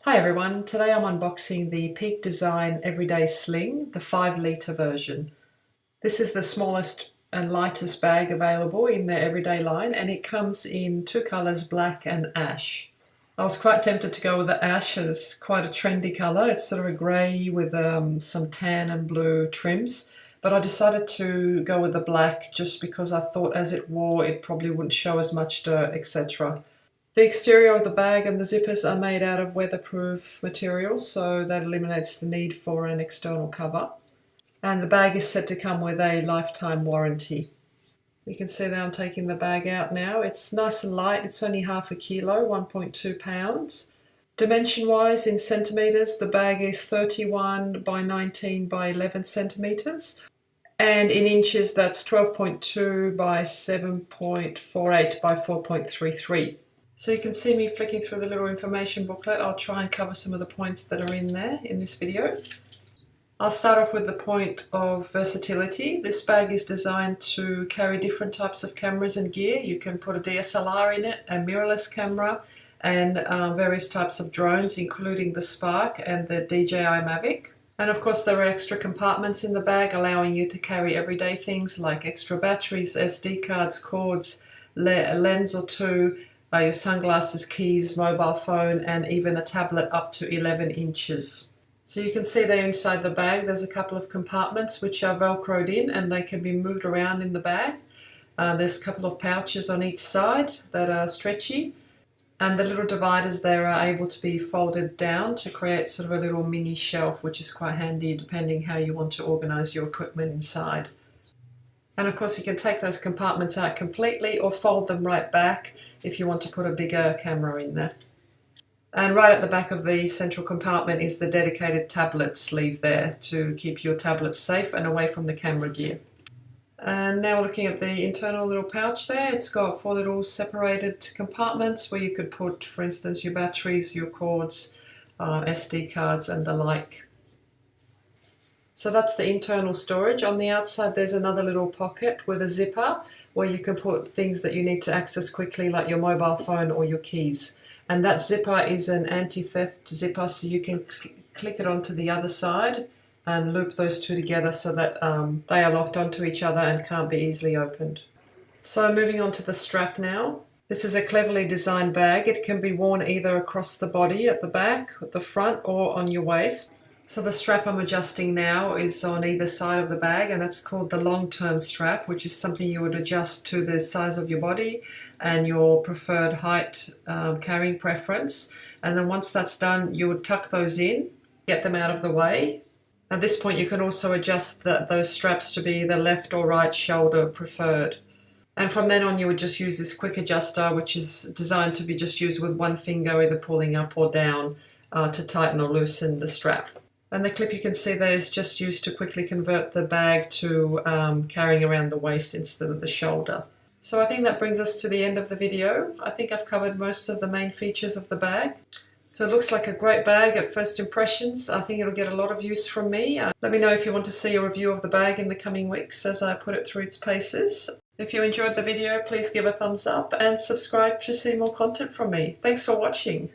Hi everyone, today I'm unboxing the Peak Design Everyday Sling, the 5 litre version. This is the smallest and lightest bag available in their everyday line, and it comes in two colours, black and ash. I was quite tempted to go with the ash, as it's quite a trendy colour. It's sort of a grey with some tan and blue trims, but I decided to go with the black just because I thought as it wore it probably wouldn't show as much dirt, etc. The exterior of the bag and the zippers are made out of weatherproof material, so that eliminates the need for an external cover. And the bag is said to come with a lifetime warranty. You can see that I'm taking the bag out now. It's nice and light. It's only half a kilo, 1.2 pounds. Dimension-wise, in centimetres, the bag is 31 by 19 by 11 centimetres. And in inches, that's 12.2 by 7.48 by 4.33. So you can see me flicking through the little information booklet. I'll try and cover some of the points that are in there in this video. I'll start off with the point of versatility. This bag is designed to carry different types of cameras and gear. You can put a DSLR in it, a mirrorless camera, and various types of drones, including the Spark and the DJI Mavic. And of course there are extra compartments in the bag allowing you to carry everyday things like extra batteries, SD cards, cords, a lens or two, your sunglasses, keys, mobile phone, and even a tablet up to 11 inches. So you can see there inside the bag there's a couple of compartments which are velcroed in and they can be moved around in the bag. There's a couple of pouches on each side that are stretchy, and the little dividers there are able to be folded down to create sort of a little mini shelf, which is quite handy depending how you want to organize your equipment inside. And of course you can take those compartments out completely or fold them right back if you want to put a bigger camera in there. And right at the back of the central compartment is the dedicated tablet sleeve there to keep your tablet safe and away from the camera gear. And now we're looking at the internal little pouch there. It's got 4 little separated compartments where you could put, for instance, your batteries, your cords, SD cards and the like. So that's the internal storage. On the outside there's another little pocket with a zipper where you can put things that you need to access quickly, like your mobile phone or your keys. And that zipper is an anti-theft zipper, so you can click it onto the other side and loop those two together so that they are locked onto each other and can't be easily opened. So moving on to the strap now. This is a cleverly designed bag. It can be worn either across the body at the back, at the front, or on your waist. So the strap I'm adjusting now is on either side of the bag, and it's called the long-term strap, which is something you would adjust to the size of your body and your preferred height, carrying preference. And then once that's done, you would tuck those in, get them out of the way. At this point you can also adjust those straps to be either left or right shoulder preferred. And from then on you would just use this quick adjuster, which is designed to be just used with one finger, either pulling up or down to tighten or loosen the strap. And the clip you can see there is just used to quickly convert the bag to carrying around the waist instead of the shoulder. So I think that brings us to the end of the video. I think I've covered most of the main features of the bag. So it looks like a great bag at first impressions. I think it'll get a lot of use from me. Let me know if you want to see a review of the bag in the coming weeks as I put it through its paces. If you enjoyed the video, please give a thumbs up and subscribe to see more content from me. Thanks for watching.